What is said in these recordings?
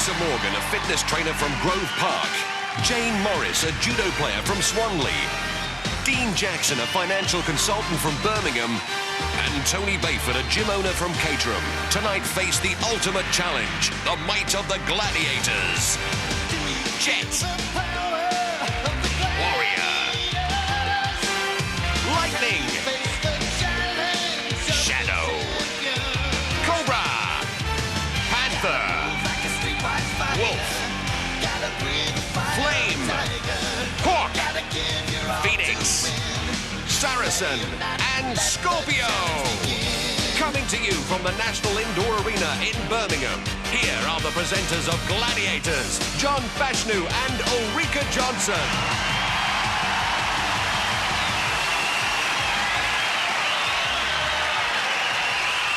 Lisa Morgan, a fitness trainer from Grove Park. Jane Morris, a judo player from Swanley. Dean Jackson, a financial consultant from Birmingham. And Tony Bayford, a gym owner from Caterham. Tonight face the ultimate challenge, the might of the Gladiators. Jet. Warrior. Lightning. Shadow. Cobra. Panther. Wolf. Flame. Hawk. Phoenix. Saracen. And Scorpio. Coming to you from the National Indoor Arena in Birmingham, here are the presenters of Gladiators, John Fashnu and Ulrika Johnson.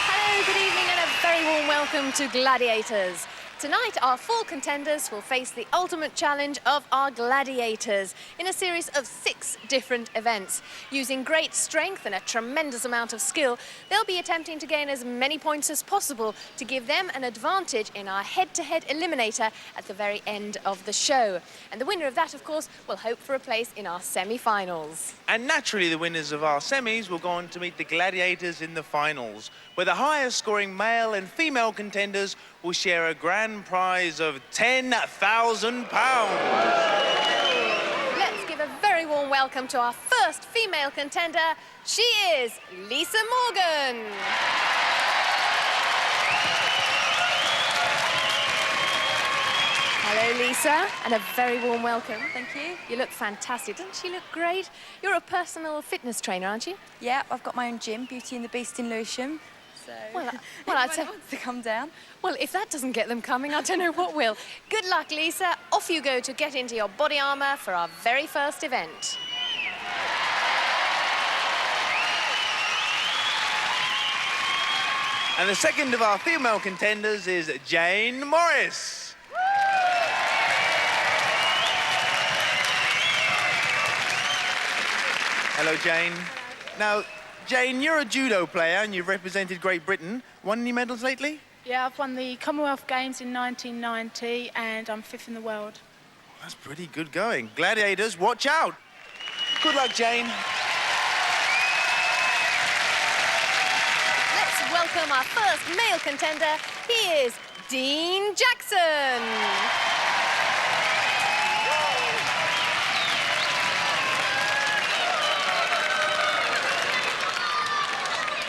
Hello, good evening and a very warm welcome to Gladiators. Tonight, our 4 contenders will face the ultimate challenge of our gladiators in a series of 6 different events. Using great strength and a tremendous amount of skill, they'll be attempting to gain as many points as possible to give them an advantage in our head-to-head eliminator at the very end of the show. And the winner of that, of course, will hope for a place in our semi-finals. And naturally, the winners of our semis will go on to meet the gladiators in the finals, where the highest scoring male and female contenders will share a grand prize of £10,000. Let's give a very warm welcome to our first female contender. She is Lisa Morgan. Hello, Lisa, and a very warm welcome. Thank you. You look fantastic. Doesn't she look great? You're a personal fitness trainer, aren't you? Yeah, I've got my own gym, Beauty and the Beast in Lewisham. So, Well, I'd I'd say say... wants to come down. Well, if that doesn't get them coming, I don't know what will. Good luck, Lisa. Off you go to get into your body armour for our very first event. And the second of our female contenders is Jane Morris. Hello, Jane. Now, Jane, you're a judo player and you've represented Great Britain. Won any medals lately? Yeah, I've won the Commonwealth Games in 1990 and I'm 5th in the world. That's pretty good going. Gladiators, watch out. Good luck, Jane. Let's welcome our first male contender. He is Dean Jackson.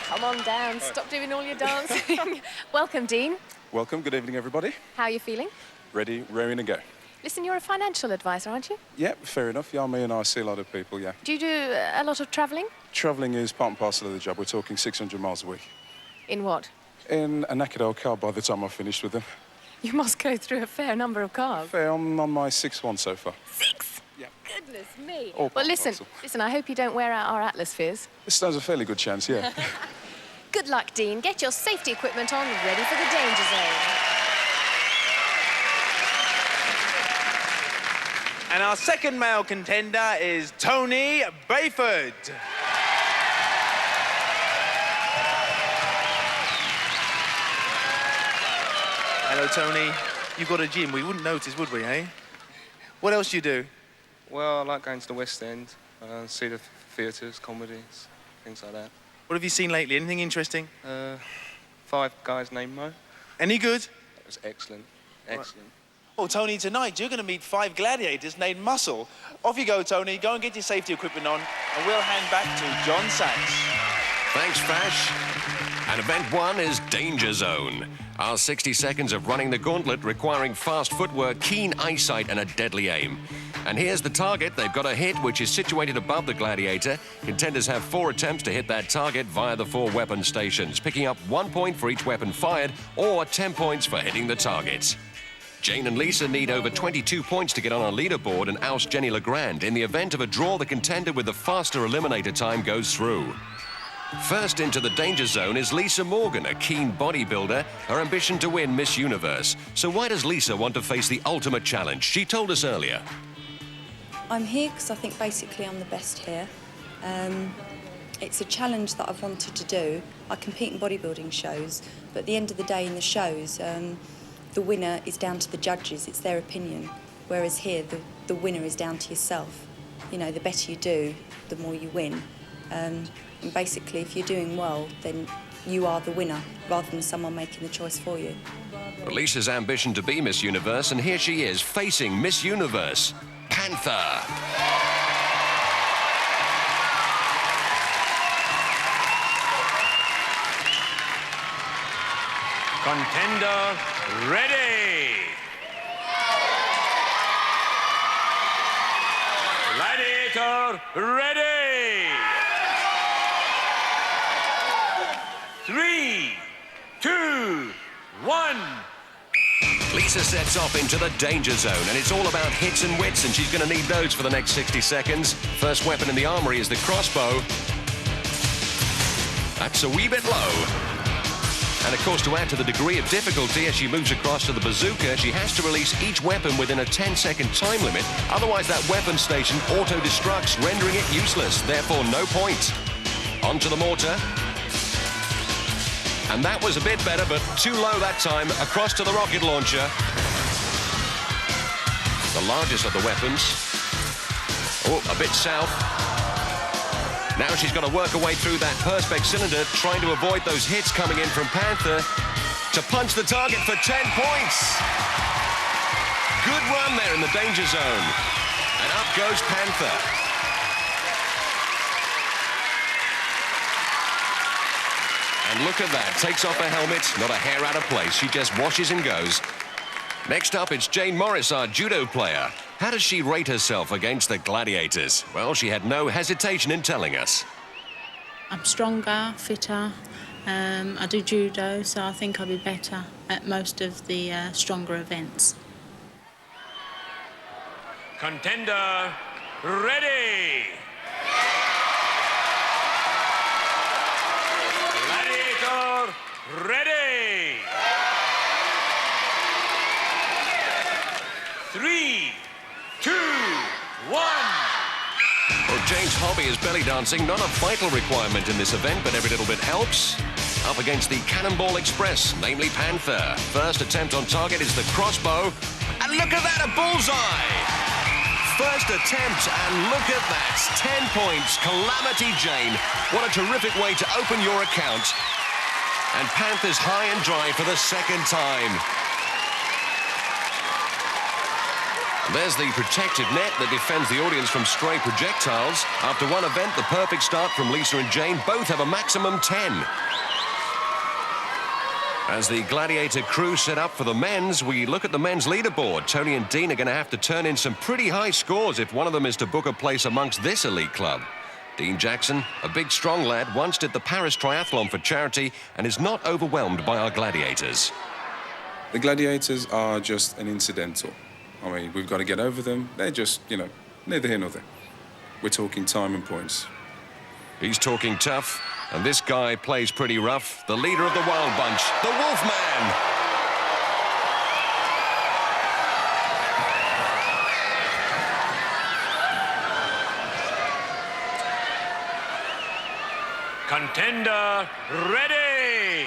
Come on down, stop doing all your dancing. Welcome, Dean. Welcome, good evening, everybody. How are you feeling? Ready, raring to go. Listen, you're a financial advisor, aren't you? Yeah, fair enough. Yeah, me and I see a lot of people, yeah. Do you do a lot of travelling? Travelling is part and parcel of the job. We're talking 600 miles a week. In what? In a knackered old car by the time I've finished with them. You must go through a fair number of cars. Fair, I'm on my 6th one so far. 6? Yeah. Goodness me. All Well, part and listen, parcel. I hope you don't wear out our Atlas fears. This stands a fairly good chance, yeah. Good luck, Dean. Get your safety equipment on, ready for the danger zone. And our second male contender is Tony Bayford. Hello, Tony. You've got a gym. We wouldn't notice, would we, eh? What else do you do? Well, I like going to the West End, see the theatres, comedies, things like that. What have you seen lately? Anything interesting? 5 Guys Named Mo. Any good? It was excellent, excellent. Well, Tony, tonight you're going to meet 5 gladiators named Muscle. Off you go, Tony. Go and get your safety equipment on, and we'll hand back to John Sachs. Thanks, Fash. And event 1 is Danger Zone. Our 60 seconds of running the gauntlet requiring fast footwork, keen eyesight and a deadly aim. And here's the target they've got to hit, which is situated above the gladiator. Contenders have 4 attempts to hit that target via the 4 weapon stations, picking up 1 point for each weapon fired or 10 points for hitting the target. Jane and Lisa need over 22 points to get on our leaderboard and oust Jenny Legrand. In the event of a draw, the contender with the faster eliminator time goes through. First into the danger zone is Lisa Morgan, a keen bodybuilder, her ambition to win Miss Universe. So why does Lisa want to face the ultimate challenge? She told us earlier. I'm here because I think basically I'm the best here. It's a challenge that I've wanted to do. I compete in bodybuilding shows, but at the end of the day in the shows, the the winner is down to the judges, it's their opinion. Whereas here, the winner is down to yourself. You know, the better you do, the more you win. And basically, if you're doing well, then you are the winner, rather than someone making the choice for you. Lisa's ambition to be Miss Universe, and here she is facing Miss Universe, Panther. Contender ready. Gladiator ready. 3, 2, 1. Lisa sets off into the danger zone, and it's all about hits and wits, and she's going to need those for the next 60 seconds. First weapon in the armory is the crossbow. That's a wee bit low. And of course, to add to the degree of difficulty as she moves across to the bazooka, she has to release each weapon within a 10-second time limit. Otherwise, that weapon station auto-destructs, rendering it useless. Therefore, no point. Onto the mortar. And that was a bit better, but too low that time. Across to the rocket launcher. The largest of the weapons. Oh, a bit south. Now she's got to work her way through that perspex cylinder, trying to avoid those hits coming in from Panther to punch the target for 10 points. Good run there in the danger zone. And up goes Panther. And look at that, takes off her helmet, not a hair out of place. She just washes and goes. Next up, it's Jane Morris, our judo player. How does she rate herself against the Gladiators? Well, she had no hesitation in telling us. I'm stronger, fitter. I do judo, so I think I'll be better at most of the stronger events. Contender ready. Gladiator ready. 3, 2, 1. Well, Jane's hobby is belly dancing, not a vital requirement in this event, but every little bit helps. Up against the Cannonball Express, namely Panther. First attempt on target is the crossbow. And look at that, a bullseye! First attempt, and look at that. 10 points, Calamity Jane. What a terrific way to open your account. And Panther's high and dry for the second time. There's the protected net that defends the audience from stray projectiles. After one event, the perfect start from Lisa and Jane. Both have a maximum 10. As the Gladiator crew set up for the men's, we look at the men's leaderboard. Tony and Dean are going to have to turn in some pretty high scores if one of them is to book a place amongst this elite club. Dean Jackson, a big, strong lad, once did the Paris Triathlon for charity and is not overwhelmed by our Gladiators. The Gladiators are just an incidental. I mean, we've got to get over them. They're just, you know, neither here nor there. We're talking time and points. He's talking tough, and this guy plays pretty rough. The leader of the Wild Bunch, the Wolfman. Contender ready.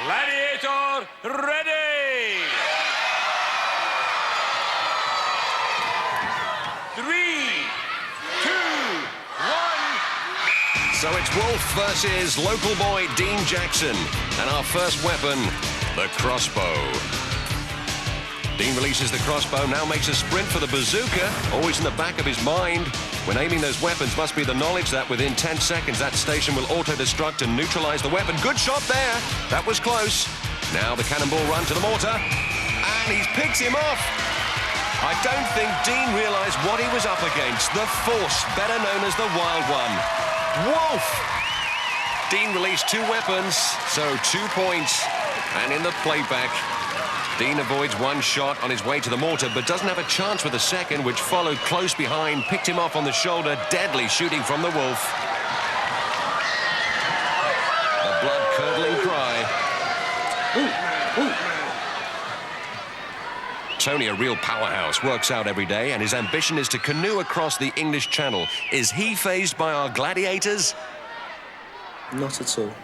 Gladiator ready. 3, 2, 1. So it's Wolf versus local boy Dean Jackson. And our first weapon, the crossbow. Dean releases the crossbow, now makes a sprint for the bazooka, always in the back of his mind. When aiming those weapons must be the knowledge that within 10 seconds that station will auto-destruct and neutralize the weapon. Good shot there. That was close. Now the cannonball run to the mortar. And he's picked him off. I don't think Dean realized what he was up against. The Force, better known as the Wild One. Wolf! Dean released 2 weapons, so 2 points. And in the playback, Dean avoids one shot on his way to the mortar, but doesn't have a chance with the second, which followed close behind, picked him off on the shoulder, deadly shooting from the Wolf. The blood-curdling cry. Ooh, ooh. Tony, a real powerhouse, works out every day, and his ambition is to canoe across the English Channel. Is he fazed by our Gladiators? Not at all.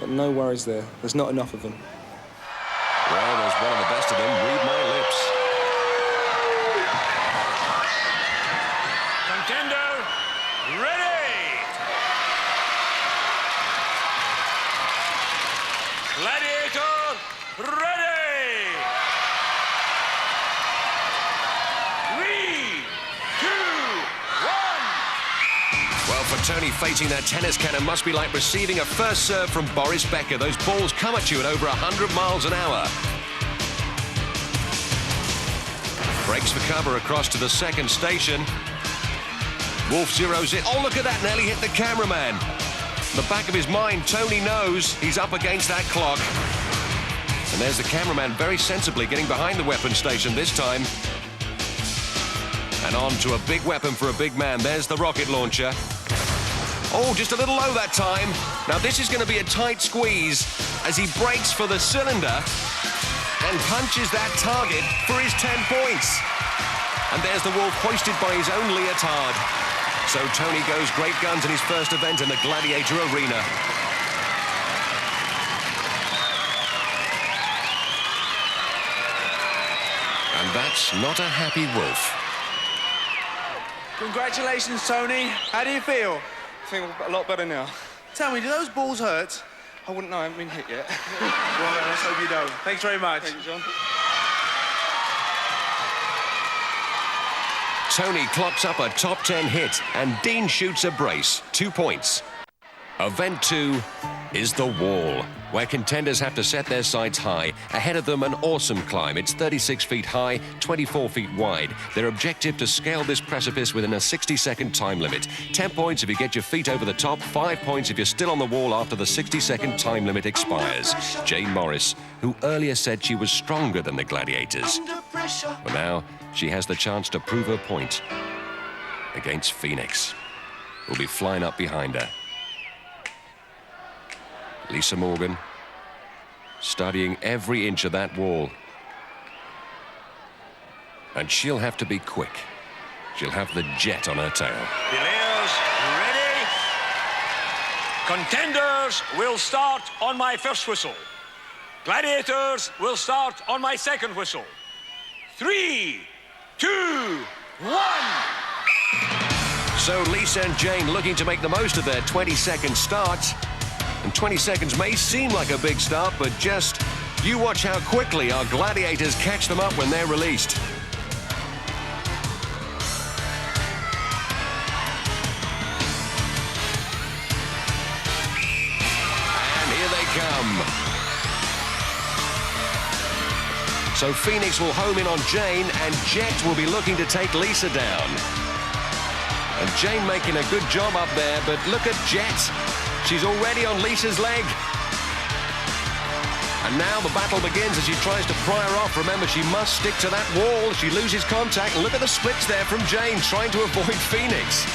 but no worries there. There's not enough of them. Well, there's one of the best of them. Read my lips. Contender, ready! Gladiator, ready! 3, 2, 1! Well, for Tony, facing that tennis cannon must be like receiving a first serve from Boris Becker. Those balls come at you at over 100 miles an hour. Breaks for cover across to the second station. Wolf zeroes it. Oh, look at that, nearly hit the cameraman. The back of his mind, Tony knows he's up against that clock. And there's the cameraman very sensibly getting behind the weapon station this time. And on to a big weapon for a big man. There's the rocket launcher. Oh, just a little low that time. Now this is going to be a tight squeeze as he breaks for the cylinder and punches that target for his 10 points. And there's the wolf hoisted by his own leotard. So Tony goes great guns in his first event in the Gladiator arena. And that's not a happy wolf. Congratulations, Tony. How do you feel? I feel a lot better now. Tell me, do those balls hurt? I wouldn't know, I haven't been hit yet. Well, let's hope you don't. Thanks very much. Thank you, John. Tony clocks up a top 10 hit and Dean shoots a brace. 2 points. Event 2 is the wall, where contenders have to set their sights high. Ahead of them, an awesome climb. It's 36 feet high, 24 feet wide. Their objective to scale this precipice within a 60-second time limit. 10 points if you get your feet over the top, 5 points if you're still on the wall after the 60-second time limit expires. Jane Morris, who earlier said she was stronger than the Gladiators. Well, now she has the chance to prove her point against Phoenix, who'll be flying up behind her. Lisa Morgan, studying every inch of that wall. And she'll have to be quick. She'll have the jet on her tail. Players, ready? Contenders will start on my first whistle. Gladiators will start on my second whistle. 3, 2, 1. So Lisa and Jane looking to make the most of their 20-second start. And 20 seconds may seem like a big start, but just you watch how quickly our Gladiators catch them up when they're released. And here they come. So Phoenix will home in on Jane, and Jet will be looking to take Lisa down. And Jane making a good job up there, but look at Jet. She's already on Lisa's leg. And now the battle begins as she tries to pry her off. Remember, she must stick to that wall. She loses contact. And look at the splits there from Jane, trying to avoid Phoenix.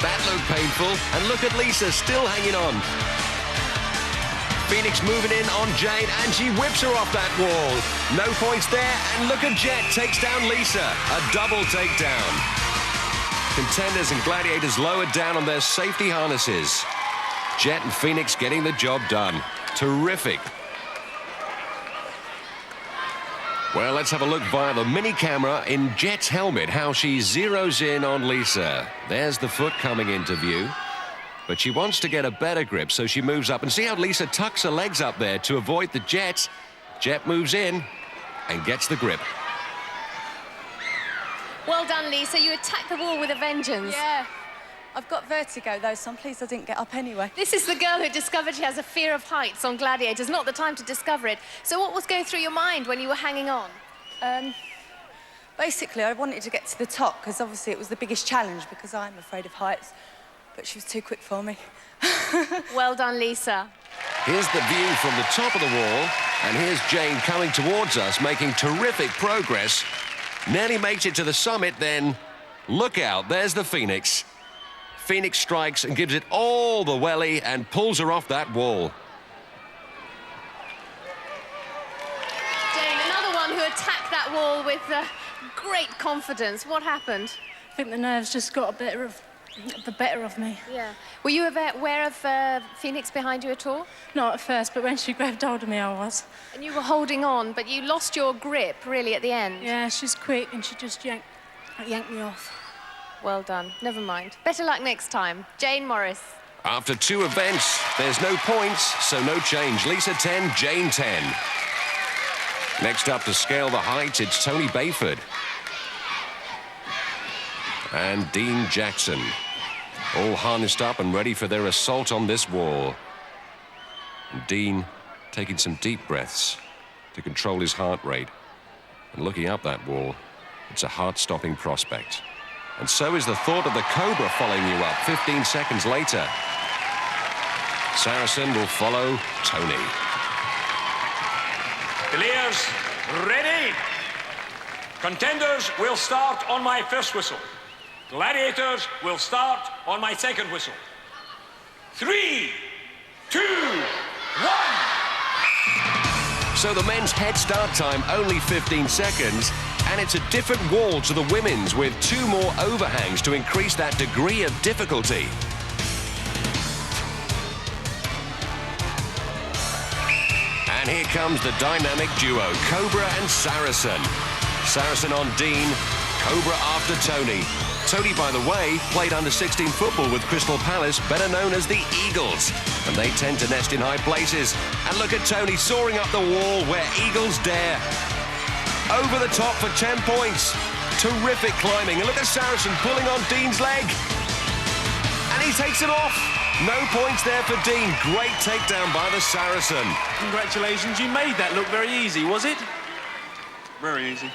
That looked painful. And look at Lisa, still hanging on. Phoenix moving in on Jane, and she whips her off that wall. No points there. And look at Jet, takes down Lisa. A double takedown. Contenders and Gladiators lowered down on their safety harnesses. Jet and Phoenix getting the job done. Terrific. Well, let's have a look via the mini camera in Jet's helmet, how she zeroes in on Lisa. There's the foot coming into view. But she wants to get a better grip, so she moves up. And see how Lisa tucks her legs up there to avoid the Jet. Jet moves in and gets the grip. Well done, Lisa. You attacked the wall with a vengeance. Yeah. I've got vertigo, though, so I'm pleased I didn't get up anyway. This is the girl who discovered she has a fear of heights on Gladiators. Not the time to discover it. So what was going through your mind when you were hanging on? Basically, I wanted to get to the top, because obviously it was the biggest challenge, because I'm afraid of heights. But she was too quick for me. Well done, Lisa. Here's the view from the top of the wall. And here's Jane coming towards us, making terrific progress. Nearly makes it to the summit, then look out, there's the Phoenix. Phoenix strikes and gives it all the welly and pulls her off that wall. Jane, another one who attacked that wall with great confidence. What happened? I think the nerves just got a better of the better of me. Yeah. Were you aware of Phoenix behind you at all? Not at first, but when she grabbed hold of me, I was. And you were holding on, but you lost your grip, really, at the end. Yeah, she's quick, and she just yanked me off. Well done. Never mind. Better luck next time. Jane Morris. After 2 events, there's no points, so no change. Lisa 10, Jane 10. Next up to scale the heights, it's Tony Bayford. And Dean Jackson. All harnessed up and ready for their assault on this wall. And Dean taking some deep breaths to control his heart rate. And looking up that wall, it's a heart-stopping prospect. And so is the thought of the Cobra following you up 15 seconds later. Saracen will follow Tony. Players, ready? Contenders will start on my first whistle. Gladiators will start on my second whistle. 3, 2, 1. So the men's head start time only 15 seconds, and it's a different wall to the women's with 2 more overhangs to increase that degree of difficulty. And here comes the dynamic duo, Cobra and Saracen. Saracen on Dean, Cobra after Tony. Tony, by the way, played under-16 football with Crystal Palace, better known as the Eagles. And they tend to nest in high places. And look at Tony soaring up the wall where Eagles dare. Over the top for 10 points. Terrific climbing. And look at Saracen pulling on Dean's leg. And he takes it off. No points there for Dean. Great takedown by the Saracen. Congratulations, you made that look very easy, was it? Very easy.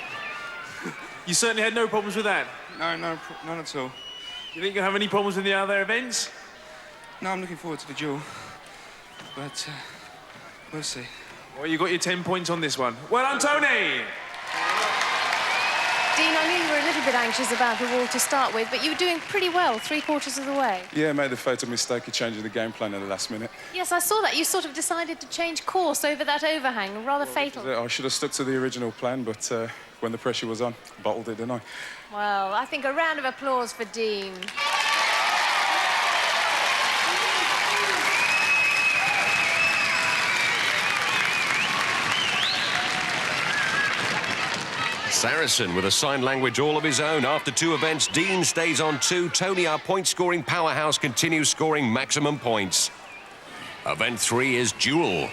You certainly had no problems with that. No, none at all. You think you'll have any problems in the other events? No, I'm looking forward to the duel. But we'll see. Well, you got your 10 points on this one. Well done, Tony! Dean, I knew you were a little bit anxious about the wall to start with, but you were doing pretty well 3/4 of the way. Yeah, made the fatal mistake of changing the game plan at the last minute. Yes, I saw that. You sort of decided to change course over that overhang. Rather fatal. I should have stuck to the original plan, but when the pressure was on, bottled it, didn't I? Well, I think a round of applause for Dean. Saracen with a sign language all of his own. After 2 events, Dean stays on 2. Tony, our point-scoring powerhouse, continues scoring maximum points. Event 3 is duel.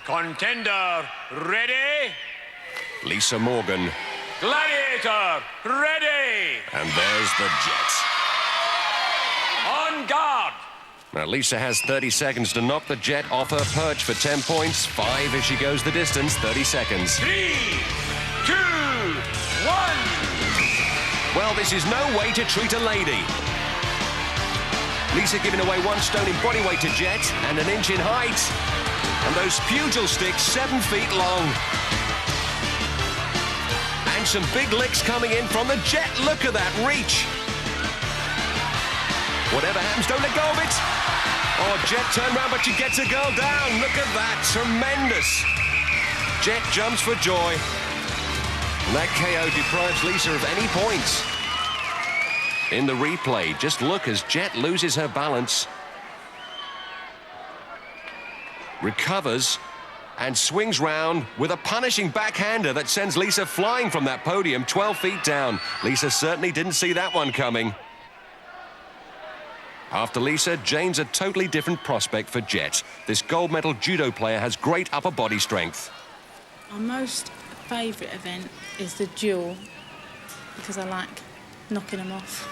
Contender, ready? Lisa Morgan. Gladiator, ready? And there's the Jet. On guard. Now, Lisa has 30 seconds to knock the Jet off her perch for 10 points. 5 if she goes the distance, 30 seconds. 3, 2, 1. Well, this is no way to treat a lady. Lisa giving away 1 stone in body weight to Jet and 1 inch in height. And those pugil sticks 7 feet long. And some big licks coming in from the Jet. Look at that reach. Whatever happens, don't let go of it. Oh, Jet turned round, but she gets a girl down. Look at that. Tremendous. Jet jumps for joy. And that KO deprives Lisa of any points. In the replay, just look as Jet loses her balance. Recovers and swings round with a punishing backhander that sends Lisa flying from that podium 12 feet down. Lisa certainly didn't see that one coming. After Lisa, Jane's a totally different prospect for Jet. This gold medal judo player has great upper body strength. My most favourite event is the duel, because I like knocking them off,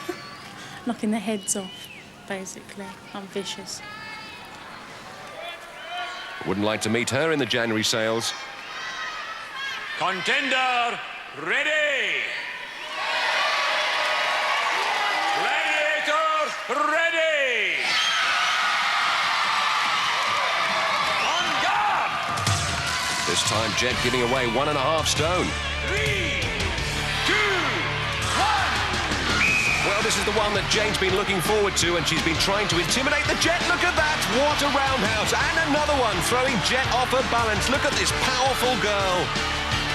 knocking their heads off, basically. I'm vicious. Wouldn't like to meet her in the January sales. Contender, ready? Gladiator, ready? On guard! This time, Jet giving away 1.5 stone. 3, 2, 1. Well, this is the one that Jane's been looking forward to, and she's been trying to intimidate the Jet. Look at that! What a roundhouse! And another one, throwing Jet off her balance. Look at this powerful girl.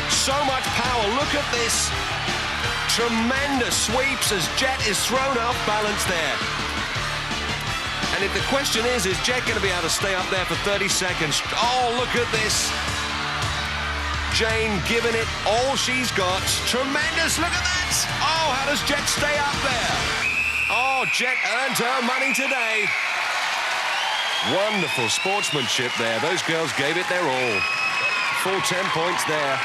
So much power. Look at this. Tremendous sweeps as Jet is thrown off balance there. And if the question is Jet going to be able to stay up there for 30 seconds? Oh, look at this. Jane giving it all she's got. Tremendous, look at that. Oh, how does Jet stay up there? Oh, Jet earned her money today. Wonderful sportsmanship there. Those girls gave it their all. Full 10 points there.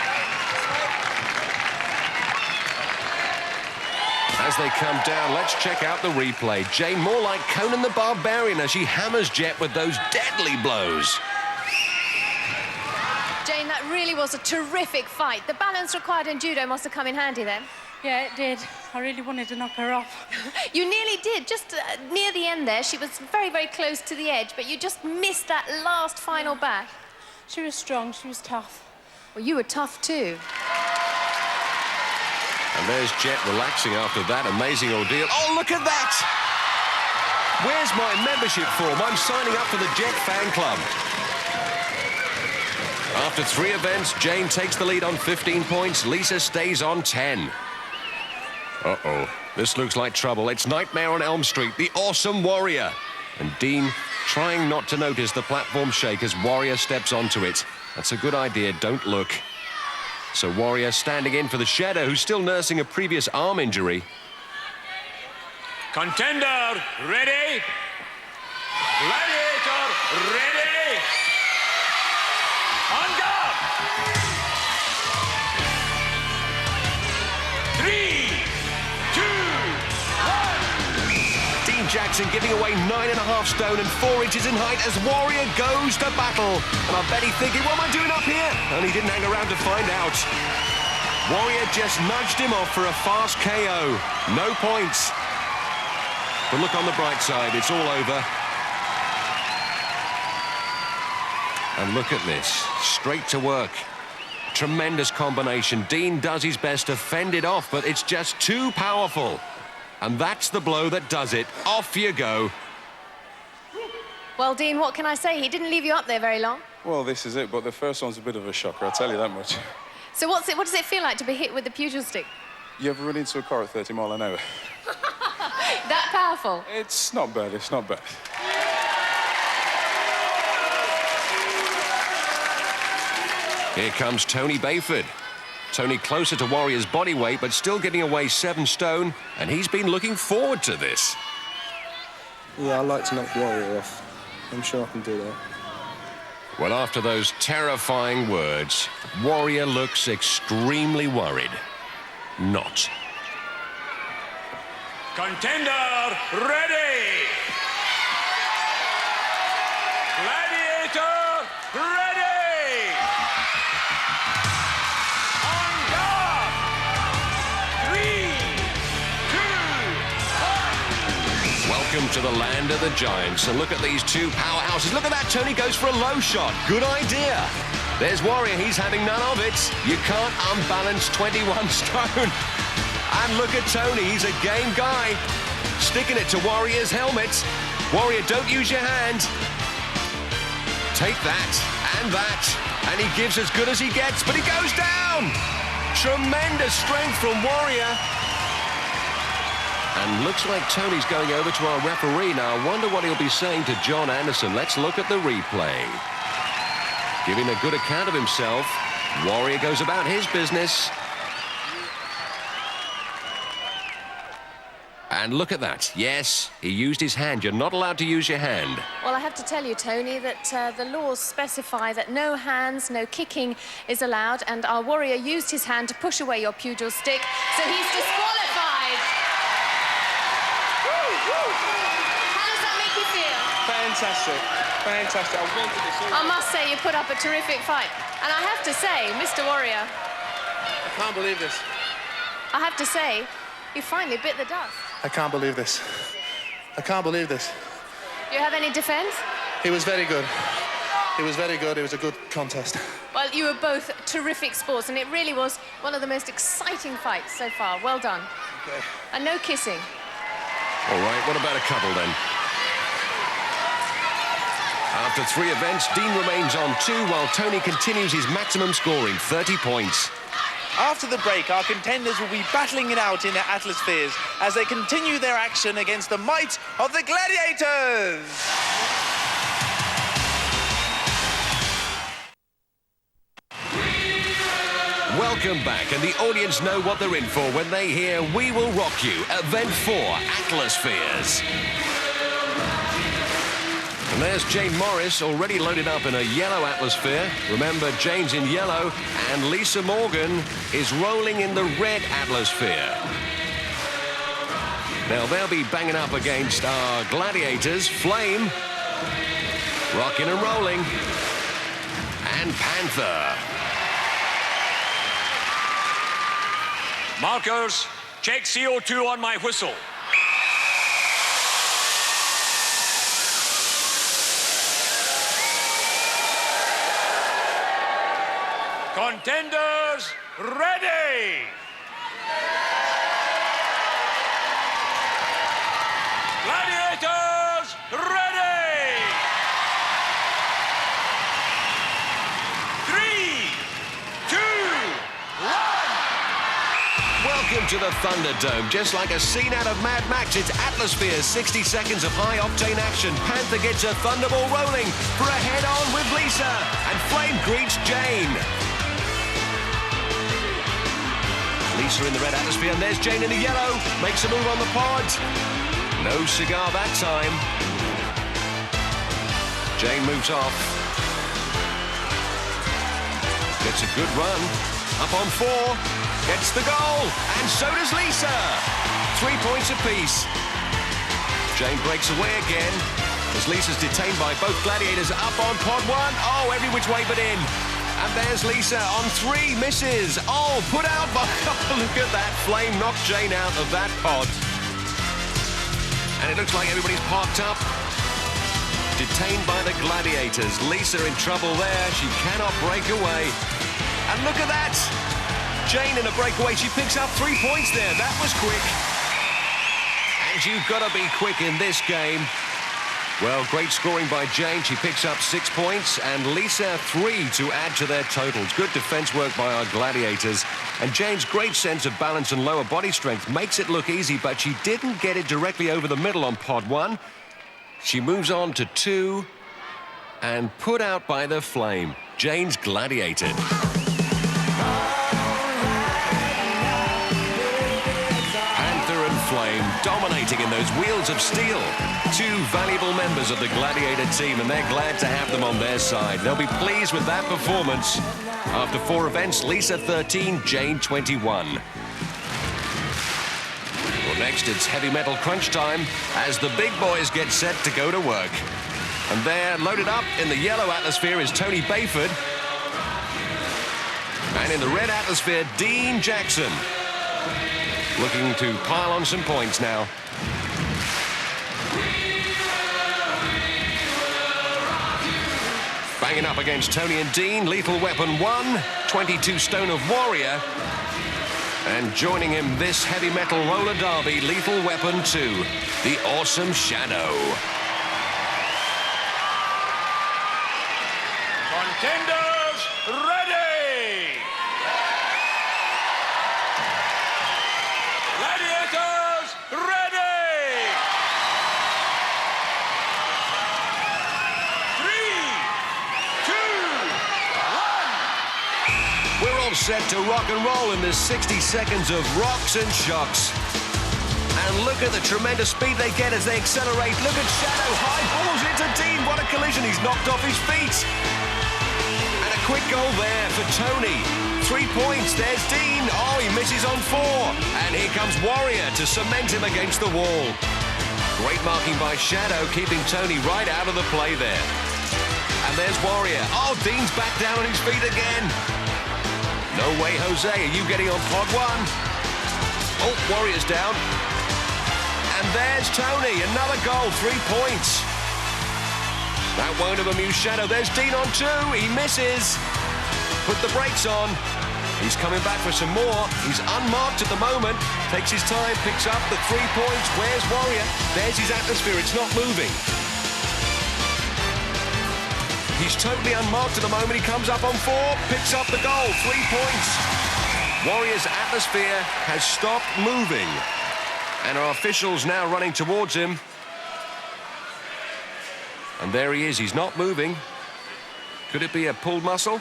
As they come down, let's check out the replay. Jane more like Conan the Barbarian as she hammers Jet with those deadly blows. Jane, that really was a terrific fight. The balance required in judo must have come in handy then. Yeah, it did. I really wanted to knock her off. You nearly did, just near the end there. She was very, very close to the edge, but you just missed that last final bash. She was strong, she was tough. Well, you were tough too. And there's Jet relaxing after that amazing ordeal. Oh, look at that! Where's my membership form? I'm signing up for the Jet fan club. After 3 events, Jane takes the lead on 15 points. Lisa stays on 10. Uh-oh. This looks like trouble. It's Nightmare on Elm Street, the awesome Warrior. And Dean trying not to notice the platform shake as Warrior steps onto it. That's a good idea. Don't look. So Warrior standing in for the Shadow, who's still nursing a previous arm injury. Contender, ready? Gladiator, ready? On guard! 3, 2, 1. Dean Jackson giving away 9.5 stone and 4 inches in height as Warrior goes to battle. And I bet he's thinking, what am I doing up here? And he didn't hang around to find out. Warrior just nudged him off for a fast KO. No points. But look on the bright side, it's all over. And look at this, straight to work. Tremendous combination. Dean does his best to fend it off, but it's just too powerful. And that's the blow that does it. Off you go. Well, Dean, what can I say? He didn't leave you up there very long. Well, this is it, but the first one's a bit of a shocker, I'll tell you that much. So what does it feel like to be hit with the pugil stick? You ever run into a car at 30 mile an hour? That powerful? It's not bad, it's not bad. Here comes Tony Bayford. Tony closer to Warrior's body weight, but still getting away 7 stone, and he's been looking forward to this. Yeah, I like to knock Warrior off. I'm sure I can do that. Well, after those terrifying words, Warrior looks extremely worried. Not. Contender, ready? Gladiator, ready? On guard! 3, 2, 1. Welcome to the land of the giants. And look at these 2 powerhouses. Look at that. Tony goes for a low shot. Good idea. There's Warrior. He's having none of it. You can't unbalance 21 stone. And look at Tony. He's a game guy. Sticking it to Warrior's helmet. Warrior, don't use your hand. Take that and that. And he gives as good as he gets, but he goes down. Tremendous strength from Warrior. And looks like Tony's going over to our referee now. I wonder what he'll be saying to John Anderson. Let's look at the replay. Giving a good account of himself. Warrior goes about his business. And look at that. Yes, he used his hand. You're not allowed to use your hand. Well, I have to tell you, Tony, that the laws specify that no hands, no kicking is allowed, and our Warrior used his hand to push away your pugil stick, so he's disqualified. How does that make you feel? Fantastic. Fantastic. I wanted this all. I must say, you put up a terrific fight. And I have to say, Mr. Warrior, I can't believe this. I have to say, you finally bit the dust. I can't believe this. I can't believe this. Do you have any defense? He was very good. He was very good. It was a good contest. Well, you were both terrific sports, and it really was one of the most exciting fights so far. Well done. Okay. And no kissing. All right, what about a couple then? After 3 events, Dean remains on 2 while Tony continues his maximum scoring, 30 points. After the break, our contenders will be battling it out in their atmospheres as they continue their action against the might of the Gladiators. Welcome back, and the audience know what they're in for when they hear We Will Rock You, Event 4, Atmospheres. And there's Jane Morris already loaded up in a yellow atmosphere. Remember, Jane's in yellow, and Lisa Morgan is rolling in the red atmosphere. Now, they'll be banging up against our Gladiators, Flame, rocking and rolling, and Panther. Markers, check CO2 on my whistle. Contenders, ready! Gladiators, ready! 3, 2, 1. Welcome to the Thunderdome. Just like a scene out of Mad Max, it's Atmosphere, 60 seconds of high-octane action. Panther gets a thunderball rolling for a head-on with Lisa, and Flame greets Jane. Lisa in the red atmosphere, and there's Jane in the yellow. Makes a move on the pod. No cigar that time. Jane moves off. Gets a good run. Up on 4. Gets the goal. And so does Lisa. 3 points apiece. Jane breaks away again as Lisa's detained by both Gladiators up on pod 1. Oh, every which way but in. And there's Lisa on 3, misses. Oh, put out by... Oh, look at that. Flame knocked Jane out of that pod. And it looks like everybody's parked up. Detained by the Gladiators. Lisa in trouble there. She cannot break away. And look at that. Jane in a breakaway. She picks up 3 points there. That was quick. And you've got to be quick in this game. Well, great scoring by Jane. She picks up 6 points, and Lisa 3 to add to their totals. Good defense work by our Gladiators. And Jane's great sense of balance and lower body strength makes it look easy, but she didn't get it directly over the middle on pod 1. She moves on to 2 and put out by the Flame. Jane's Gladiated. Flame dominating in those wheels of steel. 2 valuable members of the Gladiator team, and they're glad to have them on their side. They'll be pleased with that performance. After 4 events, Lisa 13, Jane 21. Well, next it's heavy metal crunch time as the big boys get set to go to work. And there, loaded up in the yellow atmosphere, is Tony Bayford. And in the red atmosphere, Dean Jackson. Looking to pile on some points now. Banging up against Tony and Dean, Lethal Weapon 1, 22 Stone of Warrior. And joining him this heavy metal roller derby, Lethal Weapon 2, the Awesome Shadow. Contenders, ready! Gladiators, ready! 3, 2, 1. We're all set to rock and roll in this 60 seconds of rocks and shocks. And look at the tremendous speed they get as they accelerate. Look at Shadow, high balls into Dean. What a collision, he's knocked off his feet. And a quick goal there for Tony. 3 points, there's Dean. Oh, he misses on 4. And here comes Warrior to cement him against the wall. Great marking by Shadow, keeping Tony right out of the play there. And there's Warrior. Oh, Dean's back down on his feet again. No way, Jose, are you getting on pod 1? Oh, Warrior's down. And there's Tony, another goal, 3 points. That won't have amused Shadow. There's Dean on 2, he misses. Put the brakes on. He's coming back for some more. He's unmarked at the moment. Takes his time, picks up the 3 points. Where's Warrior? There's his atmosphere, it's not moving. He's totally unmarked at the moment. He comes up on 4, picks up the goal, 3 points. Warrior's atmosphere has stopped moving. And our officials now running towards him. And there he is. He's not moving. Could it be a pulled muscle?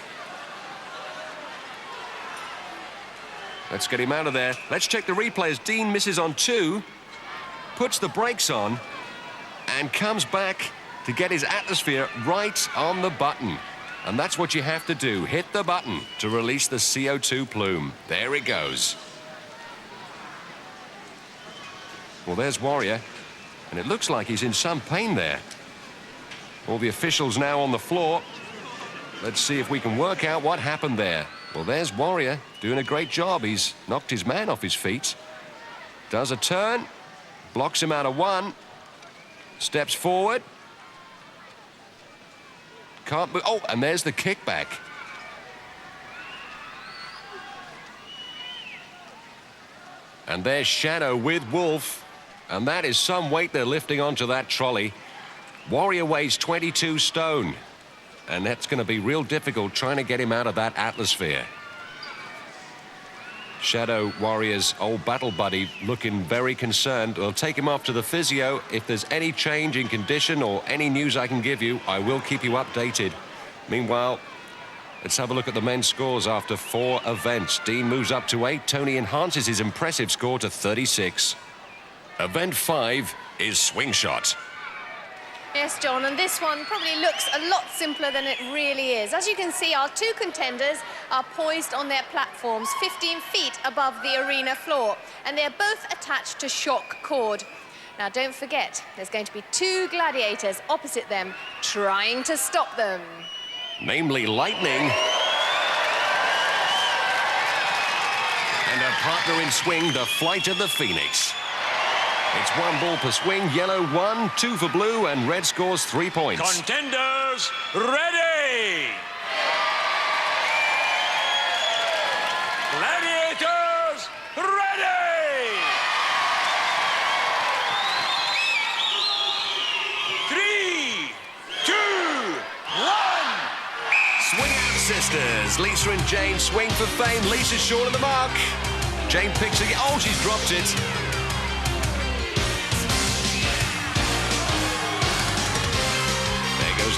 Let's get him out of there. Let's check the replay as Dean misses on 2, puts the brakes on, and comes back to get his atmosphere right on the button. And that's what you have to do. Hit the button to release the CO2 plume. There it goes. Well, there's Warrior, and it looks like he's in some pain there. All the officials now on the floor. Let's see if we can work out what happened there. Well, there's Warrior doing a great job. He's knocked his man off his feet. Does a turn, blocks him out of 1, steps forward. Can't move. Oh, and there's the kickback. And there's Shadow with Wolf. And that is some weight they're lifting onto that trolley. Warrior weighs 22 stone. And that's going to be real difficult trying to get him out of that atmosphere. Shadow, Warrior's old battle buddy, looking very concerned. We'll take him off to the physio. If there's any change in condition or any news I can give you, I will keep you updated. Meanwhile, let's have a look at the men's scores after 4 events. Dean moves up to 8. Tony enhances his impressive score to 36. Event 5 is swing shot. Yes, John, and this one probably looks a lot simpler than it really is. As you can see, our 2 contenders are poised on their platforms 15 feet above the arena floor, and they're both attached to shock cord. Now, don't forget, there's going to be 2 gladiators opposite them trying to stop them. Namely Lightning. And her partner in swing, the Flight of the Phoenix. It's 1 ball per swing, yellow 1, 2 for blue, and red scores 3 points. Contenders, ready! Gladiators, ready! 3, 2, 1. Swing out, sisters. Lisa and Jane swing for fame. Lisa's short of the mark. Jane picks it. Oh, she's dropped it.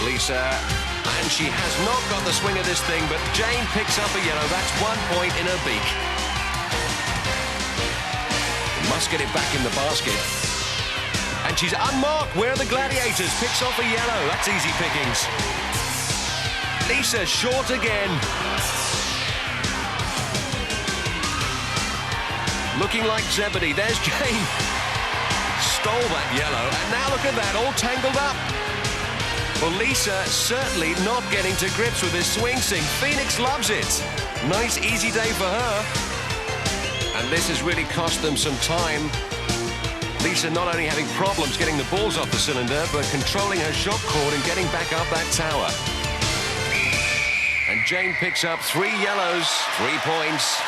Lisa, and she has not got the swing of this thing, but Jane picks up a yellow. That's 1 point in her beak. Must get it back in the basket. And she's unmarked. Where are the Gladiators? Picks off a yellow. That's easy pickings. Lisa short again. Looking like Zebedee. There's Jane. Stole that yellow. And now look at that, all tangled up. Well, Lisa certainly not getting to grips with this swing sing. Phoenix loves it. Nice, easy day for her. And this has really cost them some time. Lisa not only having problems getting the balls off the cylinder, but controlling her shot cord and getting back up that tower. And Jane picks up 3 yellows, 3 points.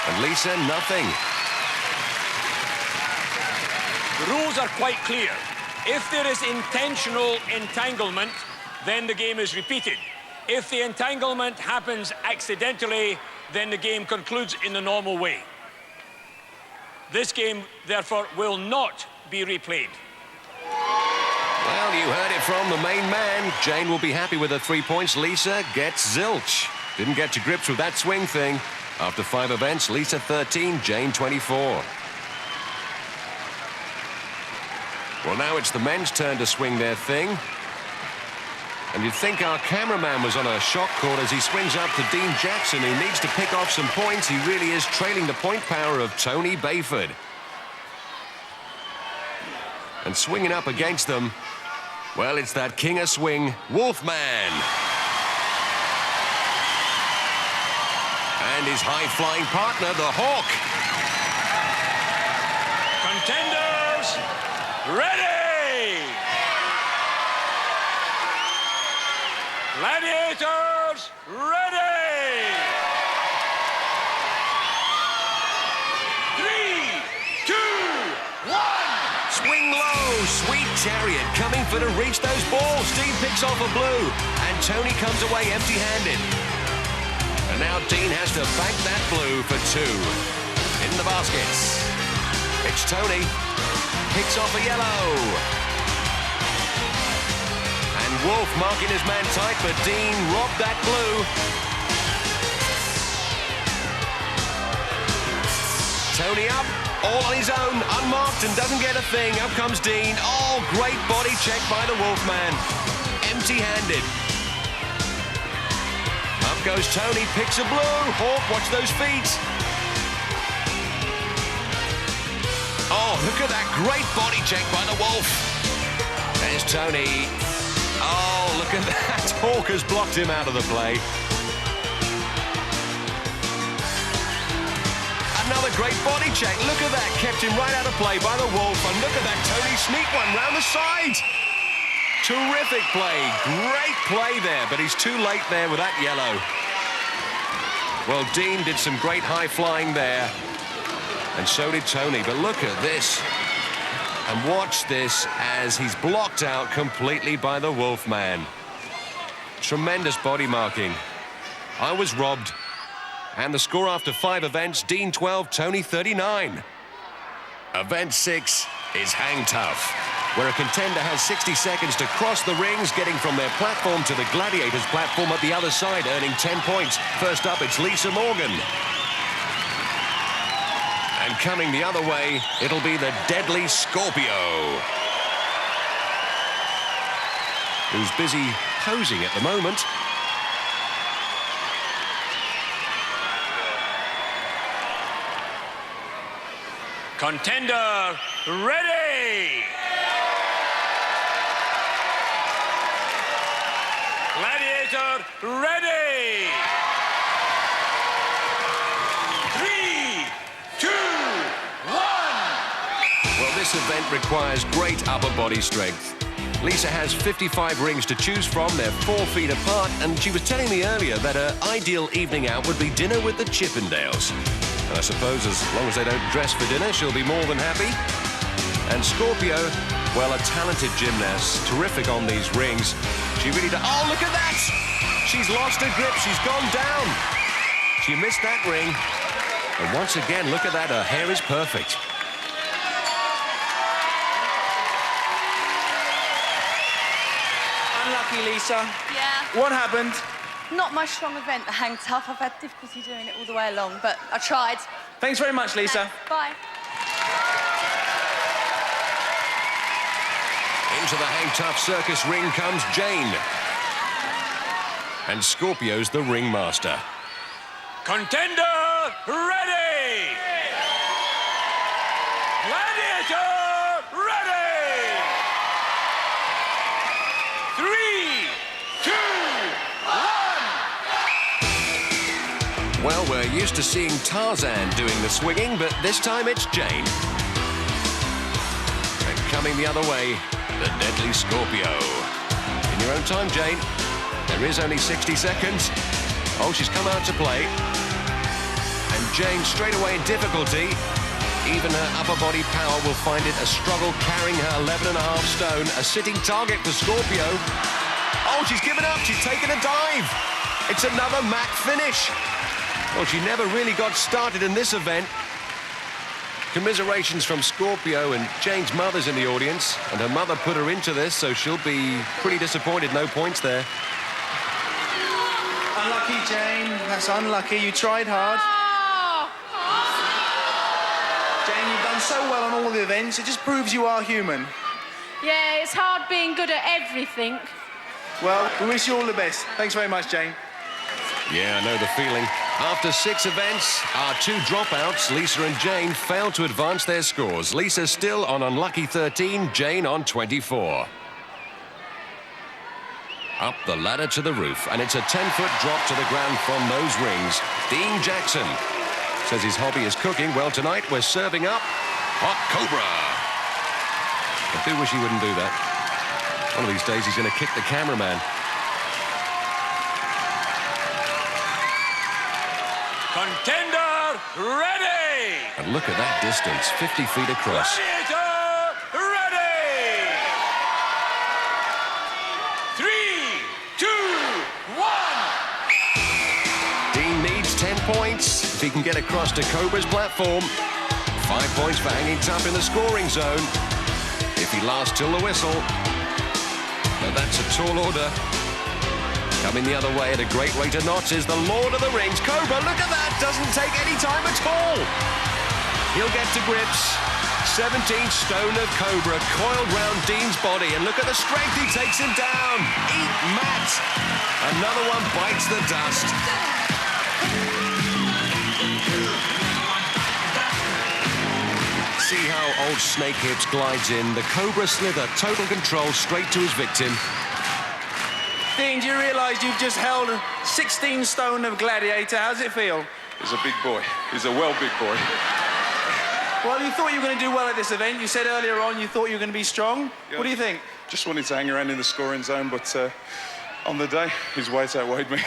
And Lisa, nothing. The rules are quite clear. If there is intentional entanglement, then the game is repeated. If the entanglement happens accidentally, then the game concludes in the normal way. This game, therefore, will not be replayed. Well, you heard it from the main man. Jane will be happy with her 3 points. Lisa gets zilch. Didn't get to grips with that swing thing. After 5 events, Lisa 13, Jane 24. Well, now it's the men's turn to swing their thing. And you'd think our cameraman was on a shock cord as he swings up to Dean Jackson, who needs to pick off some points. He really is trailing the point power of Tony Bayford. And swinging up against them, well, it's that king of swing, Wolfman. And his high-flying partner, the Hawk. Contenders, ready! Gladiators, ready! 3, 2, 1. Swing low, Sweet Chariot coming for to reach those balls. Dean picks off a blue, and Tony comes away empty-handed. And now Dean has to bank that blue for 2. In the baskets. It's Tony. Picks off a yellow. And Wolf marking his man tight, but Dean robbed that blue. Tony up, all on his own, unmarked and doesn't get a thing. Up comes Dean. Oh, great body check by the Wolfman. Empty-handed. Up goes Tony, picks a blue. Hawk, watch those feet. Oh, look at that great body check by the Wolf. There's Tony. Oh, look at that. Hawk has blocked him out of the play. Another great body check. Look at that. Kept him right out of play by the Wolf. And look at that. Tony sneak one round the side. Terrific play. Great play there, but he's too late there with that yellow. Well, Dean did some great high flying there. And so did Tony. But look at this. And watch this as he's blocked out completely by the Wolfman. Tremendous body marking. I was robbed. And the score after 5 events, Dean 12, Tony 39. Event 6 is Hang Tough, where a contender has 60 seconds to cross the rings, getting from their platform to the Gladiators platform at the other side, earning 10 points. First up, it's Lisa Morgan. And coming the other way, it'll be the deadly Scorpio, who's busy posing at the moment. Contender ready! Gladiator ready! 3, 2, 1! Well, this event requires great upper body strength. Lisa has 55 rings to choose from. They're 4 feet apart, and she was telling me earlier that her ideal evening out would be dinner with the Chippendales. And I suppose as long as they don't dress for dinner, she'll be more than happy. And Scorpio, well, a talented gymnast, terrific on these rings. She really does. Oh, look at that! She's lost her grip. She's gone down. She missed that ring. And once again, look at that. Her hair is perfect. Unlucky, Lisa. Yeah. What happened? Not my strong event, the Hang Tough. I've had difficulty doing it all the way along, but I tried. Thanks very much, Lisa. Thanks. Bye. Into the Hang Tough circus ring comes Jane. And Scorpio's the ringmaster. Contender ready! Gladiator ready! 3, 2, 1! Well, we're used to seeing Tarzan doing the swinging, but this time it's Jane. And coming the other way, the deadly Scorpio. In your own time, Jane. There is only 60 seconds. Oh, she's come out to play. And Jane straight away in difficulty. Even her upper body power will find it a struggle carrying her 11.5 stone. A sitting target for Scorpio. Oh, she's given up. She's taken a dive. It's another Mac finish. Well, she never really got started in this event. Commiserations from Scorpio, and Jane's mother's in the audience, and her mother put her into this, so she'll be pretty disappointed. No points there. Unlucky, Jane. That's unlucky. You tried hard. Jane, you've done so well on all the events. It just proves you are human. Yeah, it's hard being good at everything. Well, we wish you all the best. Thanks very much, Jane. Yeah, I know the feeling. After 6 events, our 2 dropouts, Lisa and Jane, failed to advance their scores. Lisa still on unlucky 13, Jane on 24. Up the ladder to the roof, and it's a 10-foot drop to the ground from those rings. Dean Jackson says his hobby is cooking. Well, tonight we're serving up hot cobra. I do wish he wouldn't do that. One of these days he's going to kick the cameraman. Contender ready! And look at that distance, 50 feet across. Gladiator ready! 3, 2, 1! Dean he can get across to Cobra's platform. 5 points for hanging tough in the scoring zone. If he lasts till the whistle. But that's a tall order. Coming the other way at a great rate of knots is the Lord of the Rings. Cobra, look at that, doesn't take any time at all. He'll get to grips. 17 stone of Cobra coiled round Dean's body, and look at the strength, he takes him down. Eat Matt. Another one bites the dust. See how old Snake Hips glides in. The Cobra slither, total control, straight to his victim. Dean, do you realise you've just held 16 stone of Gladiator? How's it feel? He's a big boy. He's a big boy. Well, you thought you were going to do well at this event. You said earlier on you thought you were going to be strong. Yeah. What do you think? Just wanted to hang around in the scoring zone, but on the day, his weight outweighed me.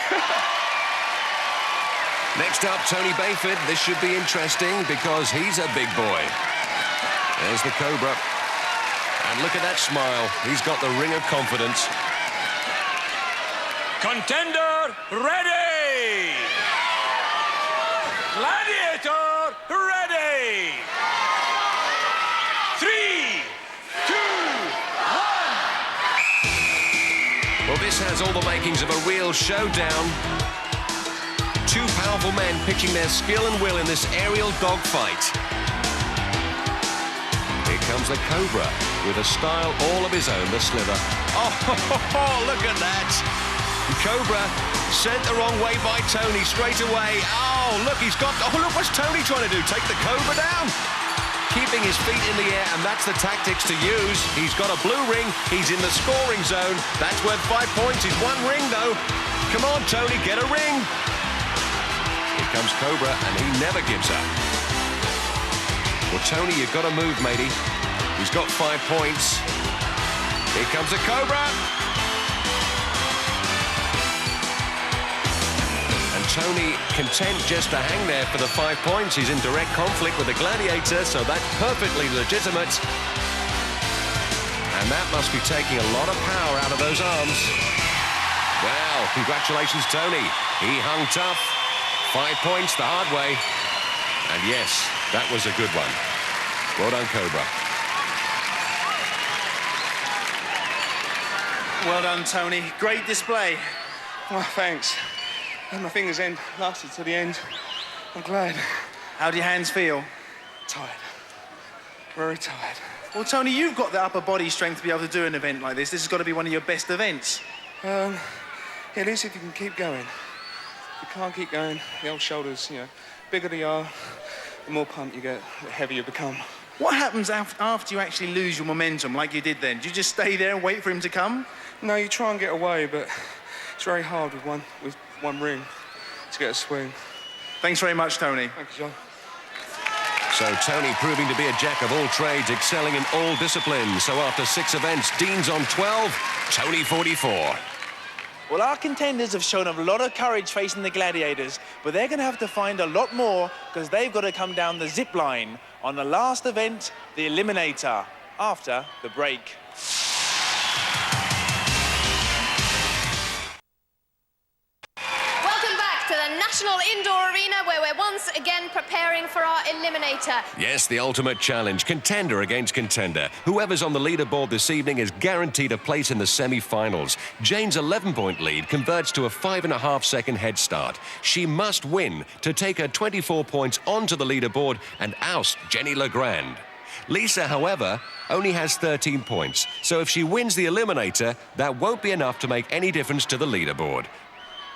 Next up, Tony Bayford. This should be interesting because he's a big boy. There's the Cobra. And look at that smile. He's got the ring of confidence. Contender ready! Gladiator ready! 3, 2, 1. Well, this has all the makings of a real showdown. Two powerful men pitching their skill and will in this aerial dogfight. Here comes the Cobra with a style all of his own, the slither. Oh, look at that! Cobra sent the wrong way by Tony straight away. Oh, look, look, what's Tony trying to do? Take the Cobra down? Keeping his feet in the air, and that's the tactics to use. He's got a blue ring. He's in the scoring zone. That's worth 5 points. He's one ring, though. Come on, Tony, get a ring. Here comes Cobra, and he never gives up. Well, Tony, you've got to move, matey. He's got 5 points. Here comes the Cobra. Tony content just to hang there for the 5 points. He's in direct conflict with the Gladiator, so that's perfectly legitimate. And that must be taking a lot of power out of those arms. Well, congratulations, Tony. He hung tough. 5 points the hard way. And yes, that was a good one. Well done, Cobra. Well done, Tony. Great display. Oh, thanks. And my fingers end lasted to the end. I'm glad. How do your hands feel? Tired. Very tired. Well, Tony, you've got the upper body strength to be able to do an event like this. This has got to be one of your best events. Yeah, at least if you can keep going. If you can't keep going, the old shoulders, bigger they are, the more pumped you get, the heavier you become. What happens after you actually lose your momentum like you did then? Do you just stay there and wait for him to come? No, you try and get away, but it's very hard with one ring to get a swing. Thanks very much, Tony. Thank you, John. So Tony proving to be a jack of all trades, excelling in all disciplines. So after 6 events, Dean's on 12, Tony 44. Well, our contenders have shown a lot of courage facing the Gladiators, but they're going to have to find a lot more because they've got to come down the zip line on the last event, the Eliminator, after the break. National Indoor Arena, where we're once again preparing for our Eliminator. Yes, the ultimate challenge, contender against contender. Whoever's on the leaderboard this evening is guaranteed a place in the semi-finals. Jane's 11-point lead converts to a 5.5-second head start. She must win to take her 24 points onto the leaderboard and oust Jenny Legrand. Lisa, however, only has 13 points, so if she wins the Eliminator, that won't be enough to make any difference to the leaderboard.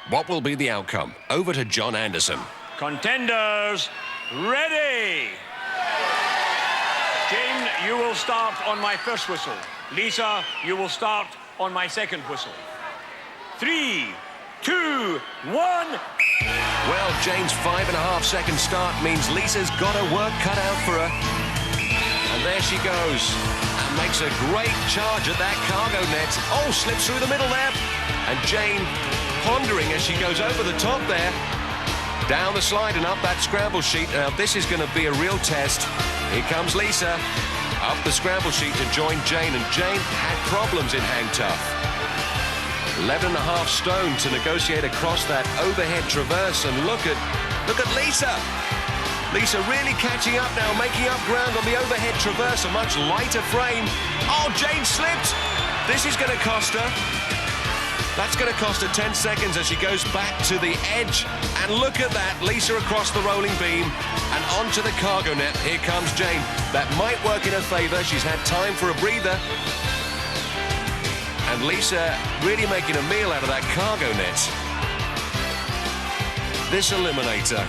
What will be the outcome? Over to John Anderson. Contenders, ready! Jane, you will start on my first whistle. Lisa, you will start on my second whistle. 3, 2, 1. Well, Jane's 5.5-second start means Lisa's got her work cut out for her. And there she goes. And makes a great charge at that cargo net. Oh, slips through the middle there. And Jane pondering as she goes over the top there. Down the slide and up that scramble sheet. Now, this is going to be a real test. Here comes Lisa. Up the scramble sheet to join Jane. And Jane had problems in hang tough. 11.5 stone to negotiate across that overhead traverse. And look at Look at Lisa. Lisa really catching up now, making up ground on the overhead traverse, a much lighter frame. Oh, Jane slipped. This is going to cost her. That's going to cost her 10 seconds as she goes back to the edge. And look at that, Lisa across the rolling beam and onto the cargo net. Here comes Jane. That might work in her favour. She's had time for a breather. And Lisa really making a meal out of that cargo net. This eliminator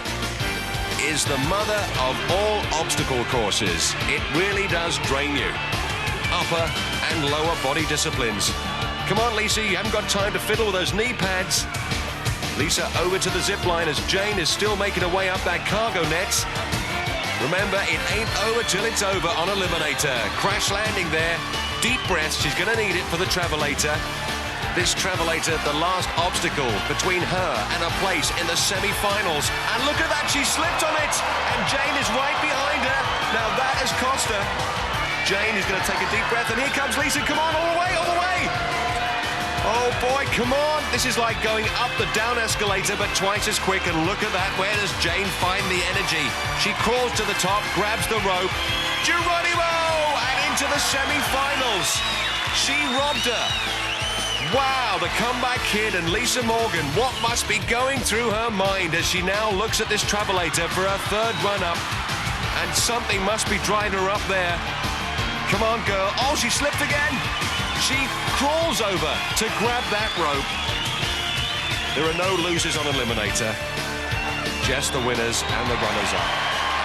is the mother of all obstacle courses. It really does drain you. Upper and lower body disciplines. Come on, Lisa, you haven't got time to fiddle with those knee pads. Lisa over to the zip line as Jane is still making her way up that cargo net. Remember, it ain't over till it's over on Eliminator. Crash landing there. Deep breaths. She's going to need it for the Travelator. This Travelator, the last obstacle between her and a place in the semi-finals. And look at that, she slipped on it. And Jane is right behind her. Now that has cost her. Jane is going to take a deep breath, and here comes Lisa. Come on, all the way, all the way. Oh boy, come on. This is like going up the down escalator, but twice as quick. And look at that. Where does Jane find the energy? She crawls to the top, grabs the rope. Geronimo! And into the semi-finals. She robbed her. Wow, the comeback kid and Lisa Morgan. What must be going through her mind as she now looks at this Travelator for her third run-up? And something must be drying her up there. Come on, girl. Oh, she slipped again. She crawls over to grab that rope. There are no losers on Eliminator. Just the winners and the runners-up.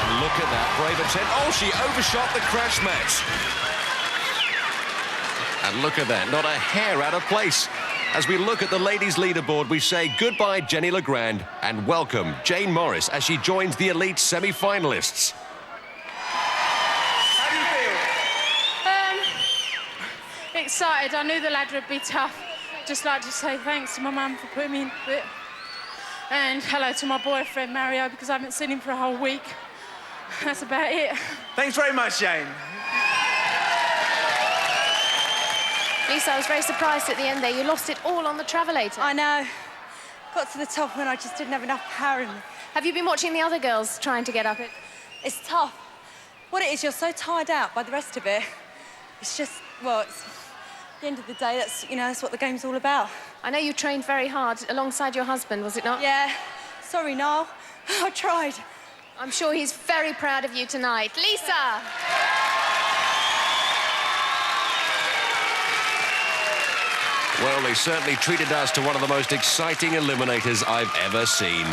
And look at that brave attempt. Oh, she overshot the crash mat. And look at that, not a hair out of place. As we look at the ladies' leaderboard, we say goodbye, Jenny Legrand, and welcome Jane Morris as she joins the elite semi-finalists. Excited. I knew the ladder would be tough. Just like to say thanks to my mum for putting me into it. And hello to my boyfriend, Mario, because I haven't seen him for a whole week. That's about it. Thanks very much, Jane. Lisa, I was very surprised at the end there. You lost it all on the Travelator. I know. Got to the top and I just didn't have enough power in me. Have you been watching the other girls trying to get up it? It's tough. What it is, you're so tired out by the rest of it. It's just, well, it's... At the end of the day, that's what the game's all about. I know you trained very hard alongside your husband, was it not? Yeah. Sorry, Niall. I tried. I'm sure he's very proud of you tonight. Lisa! Well, they certainly treated us to one of the most exciting eliminators I've ever seen.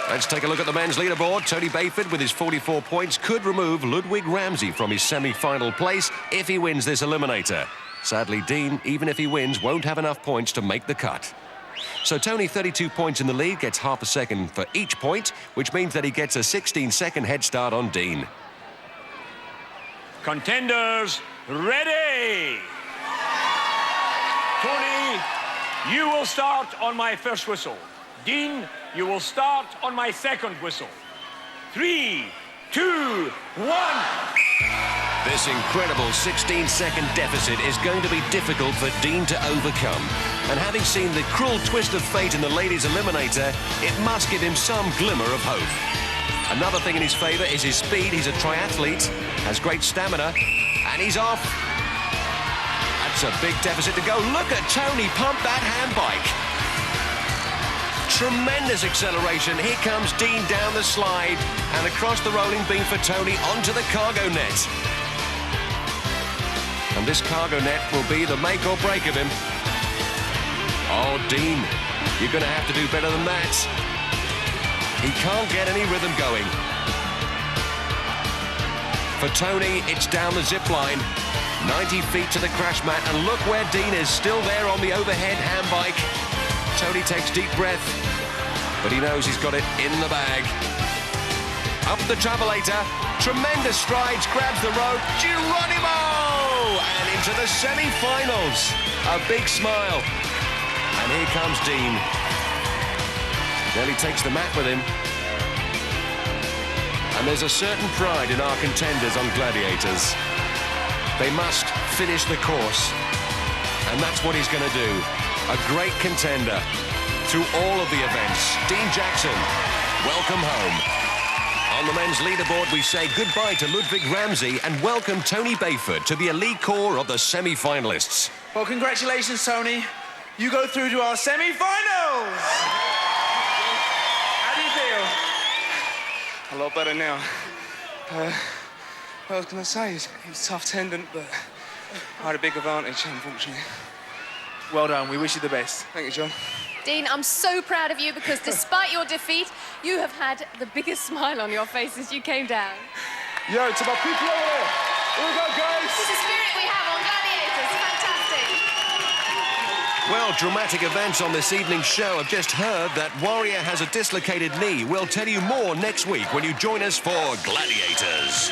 Let's take a look at the men's leaderboard. Tony Bayford, with his 44 points, could remove Ludwig Ramsey from his semi-final place if he wins this eliminator. Sadly, Dean, even if he wins, won't have enough points to make the cut. So Tony, 32 points in the lead, gets half a second for each point, which means that he gets a 16-second head start on Dean. Contenders, ready! Tony, you will start on my first whistle. Dean, you will start on my second whistle. 3, 2, 1. This incredible 16-second deficit is going to be difficult for Dean to overcome. And having seen the cruel twist of fate in the ladies' eliminator, it must give him some glimmer of hope. Another thing in his favour is his speed. He's a triathlete, has great stamina, and he's off. That's a big deficit to go. Look at Tony pump that handbike. Tremendous acceleration. Here comes Dean down the slide and across the rolling beam for Tony onto the cargo net. And this cargo net will be the make or break of him. Oh, Dean, you're going to have to do better than that. He can't get any rhythm going. For Tony, it's down the zip line. 90 feet to the crash mat, and look where Dean is, still there on the overhead handbike. Tony takes deep breath, but he knows he's got it in the bag. Up the Travelator, tremendous strides, grabs the rope, Geronimo! And into the semi-finals. A big smile. And here comes Dean. Nearly takes the mat with him. And there's a certain pride in our contenders on Gladiators. They must finish the course. And that's what he's going to do. A great contender through all of the events. Dean Jackson, welcome home. On the men's leaderboard, we say goodbye to Ludwig Ramsey and welcome Tony Bayford to the elite core of the semi-finalists. Well, congratulations, Tony. You go through to our semi-finals. How do you feel? A lot better now. What can I say? It was tough tendon, but I had a big advantage, unfortunately. Well done. We wish you the best. Thank you, John. Dean, I'm so proud of you because despite your defeat, you have had the biggest smile on your face since you came down. Yo, to my people over there. Here we go, guys. This is the spirit we have on Gladiators. Fantastic. Well, dramatic events on this evening's show. I've just heard that Warrior has a dislocated knee. We'll tell you more next week when you join us for Gladiators.